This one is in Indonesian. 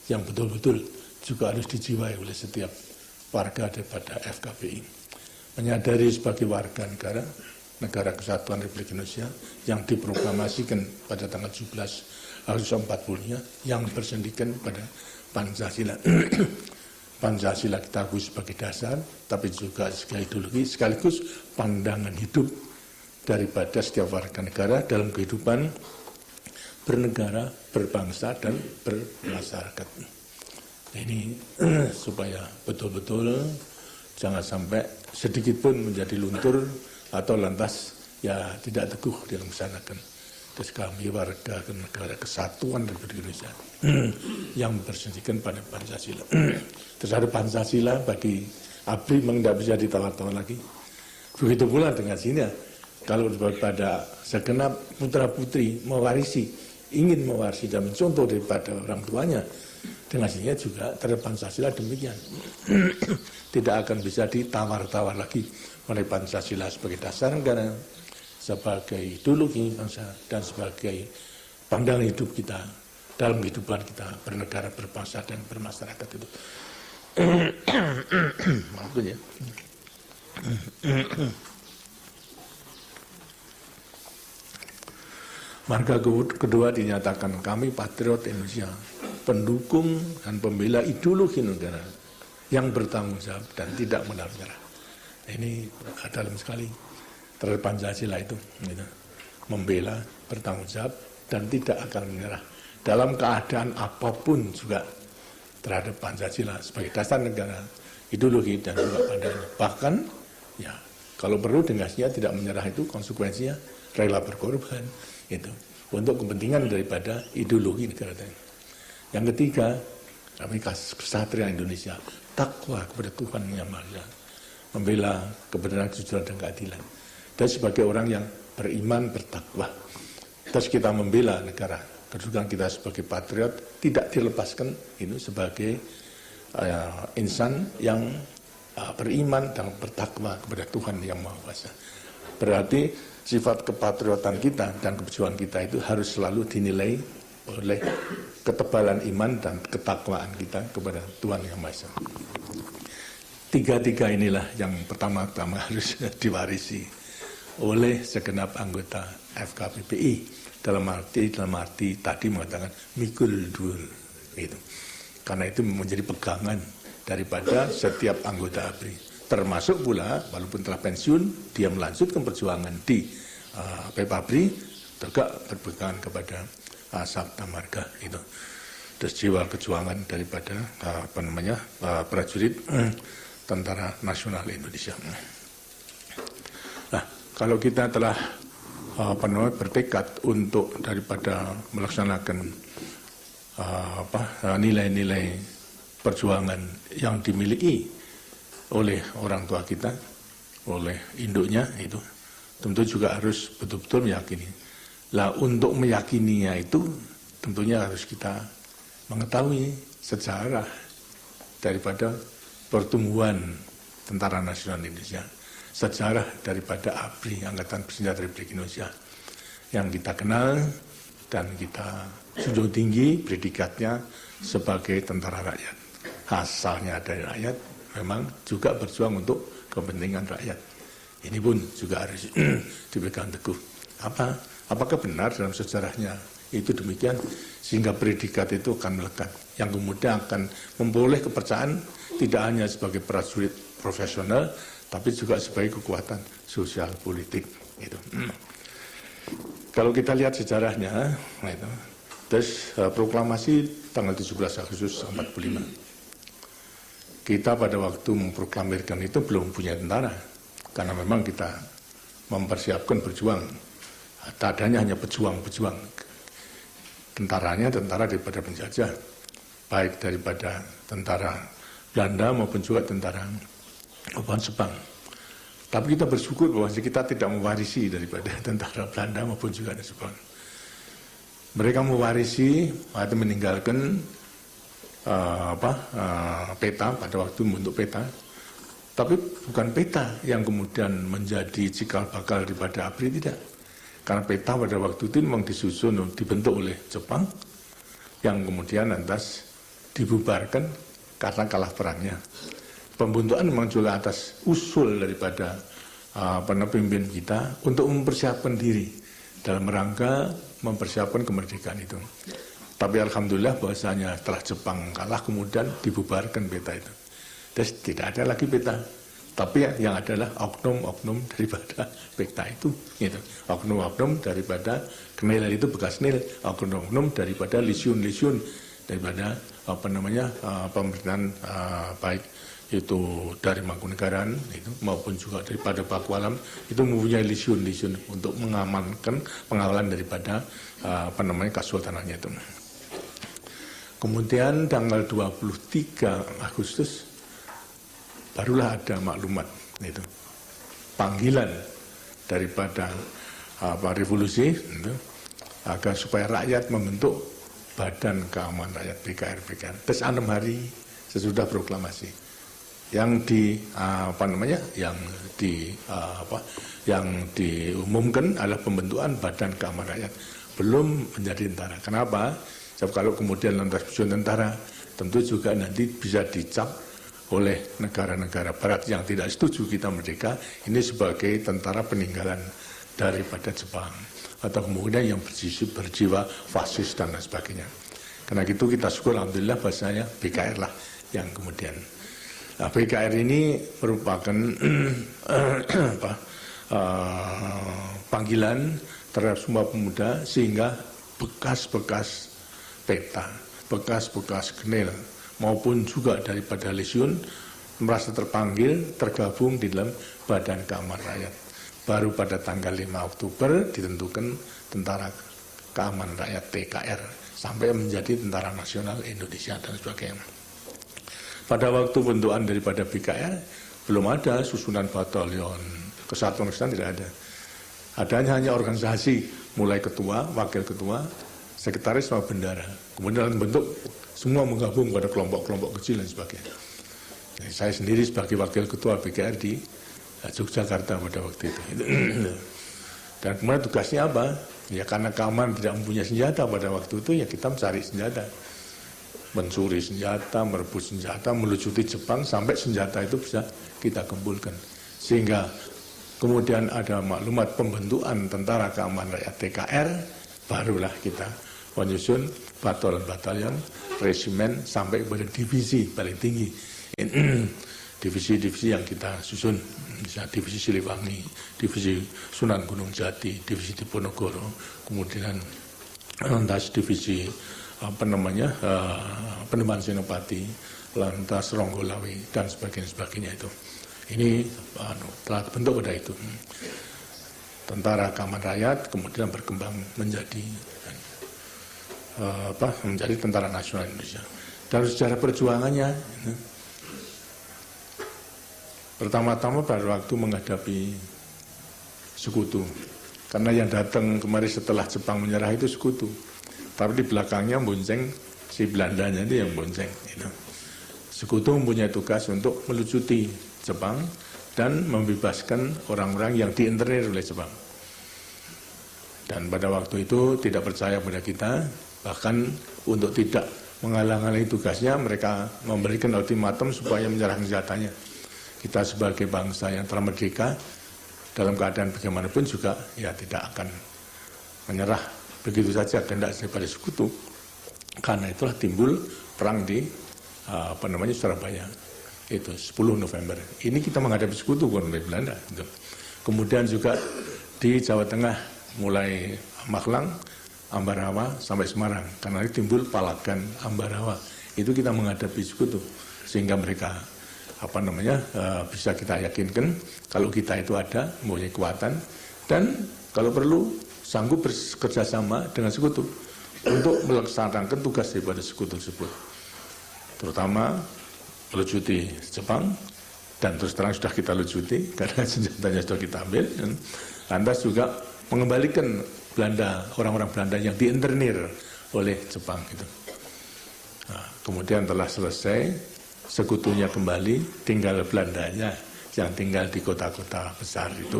yang betul-betul juga harus dijiwai oleh setiap warga daripada FKBI. Menyadari sebagai warga negara, Negara Kesatuan Republik Indonesia yang diproklamasikan pada tanggal 17 Agustus 45 yang bersendikan pada Pancasila. Pancasila kita akui sebagai dasar, tapi juga sebagai ideologi sekaligus pandangan hidup daripada setiap warga negara dalam kehidupan bernegara, berbangsa, dan bermasyarakat. Ini supaya betul-betul jangan sampai sedikit pun menjadi luntur atau lantas ya tidak teguh dalam melaksanakan. Terus kami warga negara kesatuan Republik Indonesia yang bersendikan pada Pancasila. Terus ada Pancasila bagi ABRI memang tidak bisa ditawar-tawar lagi. Begitu pula dengan sini, kalau pada segenap putra-putri ingin mewarisi dan mencontoh daripada orang tuanya, dengan sini juga terhadap Pancasila demikian. Tidak akan bisa ditawar-tawar lagi oleh Pancasila sebagai dasar negara, sebagai ideologi bangsa, dan sebagai pandangan hidup kita dalam kehidupan kita bernegara, berbangsa, dan bermasyarakat itu. Maafkan ya. Marga kedua dinyatakan kami patriot Indonesia, pendukung dan pembela ideologi negara yang bertanggung jawab dan tidak menyerah. Ini dalam sekali terhadap Pancasila itu, gitu. Membela, bertanggung jawab dan tidak akan menyerah dalam keadaan apapun juga terhadap Pancasila sebagai dasar negara, ideologi dan juga pandangan. Bahkan ya kalau perlu dengasnya tidak menyerah itu konsekuensinya rela berkorban itu untuk kepentingan daripada ideologi negara tadi. Yang ketiga, kami kesatria Indonesia, takwa kepada Tuhan Yang Maha Esa, membela kebenaran, kejujuran, dan keadilan. Dan sebagai orang yang beriman, bertakwa, terus kita membela negara, kedudukan kita sebagai patriot tidak dilepaskan ini sebagai insan yang beriman dan bertakwa kepada Tuhan Yang Maha Esa. Berarti sifat kepatriotan kita dan keperjuangan kita itu harus selalu dinilai oleh ketebalan iman dan ketakwaan kita kepada Tuhan Yang Maha Esa. Tiga-tiga inilah yang pertama-tama harus diwarisi oleh segenap anggota FKBPI dalam arti tadi mengatakan mikul dur itu. Karena itu menjadi pegangan daripada setiap anggota ABRI, termasuk pula walaupun telah pensiun dia melanjutkan perjuangan di PPABRI juga berpegangan kepada Sabta Marga itu. Terus jiwa kejuangan daripada prajurit Tentara Nasional Indonesia. Nah, kalau kita telah bertekad untuk daripada melaksanakan nilai-nilai perjuangan yang dimiliki oleh orang tua kita, oleh induknya itu, tentu juga harus betul-betul meyakini. Lah untuk meyakininya itu tentunya harus kita mengetahui sejarah daripada pertumbuhan Tentara Nasional Indonesia, sejarah daripada ABRI, Angkatan Bersenjata Republik Indonesia, yang kita kenal dan kita junjung tinggi predikatnya sebagai tentara rakyat. Asalnya dari rakyat, memang juga berjuang untuk kepentingan rakyat. Ini pun juga harus dipegang teguh. Apakah benar dalam sejarahnya itu demikian, sehingga predikat itu akan melekat, yang kemudian akan memperoleh kepercayaan tidak hanya sebagai prajurit profesional, tapi juga sebagai kekuatan sosial politik. Gitu. Kalau kita lihat sejarahnya, itu, terus proklamasi tanggal 17 Agustus 45. Kita pada waktu memproklamirkan itu belum punya tentara, karena memang kita mempersiapkan berjuang. Adanya hanya pejuang-pejuang. Tentaranya tentara daripada penjajah, baik daripada tentara Belanda maupun juga tentara Jepang. Tapi kita bersyukur bahwa kita tidak mewarisi daripada tentara Belanda maupun juga Jepang. Mereka mewarisi atau meninggalkan peta pada waktu membentuk peta, tapi bukan peta yang kemudian menjadi cikal bakal daripada ABRI, tidak. Karena peta pada waktu itu memang disusun, dibentuk oleh Jepang, yang kemudian lantas dibubarkan karena kalah perangnya. Pembentukan memang juga atas usul daripada pemimpin kita untuk mempersiapkan diri dalam rangka mempersiapkan kemerdekaan itu. Tapi alhamdulillah bahwasanya setelah Jepang kalah kemudian dibubarkan peta itu. Terus tidak ada lagi peta. Tapi yang adalah oknum-oknum daripada peta itu. Gitu. Oknum-oknum daripada KNIL itu bekas NIL, oknum-oknum daripada lisyun-lisyun daripada pemerintahan baik itu dari Mangkunegaran itu maupun juga daripada Pakualam itu mempunyai lisyun-lisyun untuk mengamankan pengawalan daripada kesultanannya itu. Kemudian tanggal 23 Agustus barulah ada maklumat itu panggilan daripada revolusi itu, agar supaya rakyat membentuk Badan Keamanan Rakyat BKR. Terus 6 hari sesudah proklamasi yang diumumkan adalah pembentukan Badan Keamanan Rakyat, belum menjadi tentara. Kenapa? Sebab kalau kemudian lantas pensiun tentara, tentu juga nanti bisa dicap oleh negara-negara Barat yang tidak setuju kita merdeka ini sebagai tentara peninggalan daripada Jepang, atau kemudian yang berjiwa fasis dan lain sebagainya. Karena itu kita syukur alhamdulillah bahasanya BKR lah yang kemudian. Nah, BKR ini merupakan panggilan terhadap semua pemuda sehingga bekas-bekas peta, bekas-bekas KNIL maupun juga daripada lisyun merasa terpanggil tergabung di dalam Badan Keamanan Rakyat. Baru pada tanggal 5 Oktober ditentukan Tentara Keamanan Rakyat TKR sampai menjadi Tentara Nasional Indonesia dan sebagainya. Pada waktu bentukan daripada BKR belum ada susunan batalion, kesatuan tidak ada. Adanya hanya organisasi, mulai ketua, wakil ketua, sekretaris sama bendara. Kemudian dalam bentuk semua menggabung pada kelompok-kelompok kecil dan sebagainya. Jadi, saya sendiri sebagai wakil ketua BKR di Yogyakarta pada waktu itu. Dan kemudian tugasnya apa? Ya karena keamanan tidak mempunyai senjata pada waktu itu, ya kita mencari senjata. Mencuri senjata, merebut senjata, melucuti Jepang sampai senjata itu bisa kita kumpulkan. Sehingga kemudian ada maklumat pembentukan Tentara Keamanan Rakyat TKR, barulah kita menyusun batalion, resimen sampai kepada divisi paling tinggi. Divisi-divisi yang kita susun, misalnya divisi Siliwangi, divisi Sunan Gunung Jati, divisi Diponegoro, kemudian lantas divisi Peneman Senopati, lantas Ronggolawe dan sebagainya itu. Ini telah terbentuk pada itu. Tentara Keamanan Rakyat kemudian berkembang menjadi Tentara Nasional Indonesia. Dalam sejarah perjuangannya, pertama-tama pada waktu menghadapi sekutu, karena yang datang kemarin setelah Jepang menyerah itu sekutu, tapi di belakangnya bonceng si Belandanya itu yang bonceng. Sekutu mempunyai tugas untuk melucuti Jepang dan membebaskan orang-orang yang diinternir oleh Jepang. Dan pada waktu itu tidak percaya pada kita, bahkan untuk tidak menghalang-halangi tugasnya, mereka memberikan ultimatum supaya menyerah senjatanya. Kita sebagai bangsa yang telah merdeka, dalam keadaan bagaimanapun juga ya tidak akan menyerah begitu saja kehendak daripada sekutu. Karena itulah timbul perang di Surabaya. Itu 10 November. Ini kita menghadapi sekutu bukan oleh Belanda. Gitu. Kemudian juga di Jawa Tengah mulai Magelang, Ambarawa sampai Semarang. Karena itu timbul Palagan, Ambarawa. Itu kita menghadapi sekutu sehingga mereka bisa kita yakinkan kalau kita itu ada mempunyai kekuatan dan kalau perlu sanggup bekerja sama dengan sekutu untuk melaksanakan tugas daripada sekutu tersebut, terutama melucuti Jepang, dan terus terang sudah kita lucuti karena senjatanya sudah kita ambil, dan lantas juga mengembalikan Belanda, orang-orang Belanda yang diinternir oleh Jepang itu. Nah, kemudian telah selesai, sekutunya kembali, tinggal Belandanya yang tinggal di kota-kota besar itu.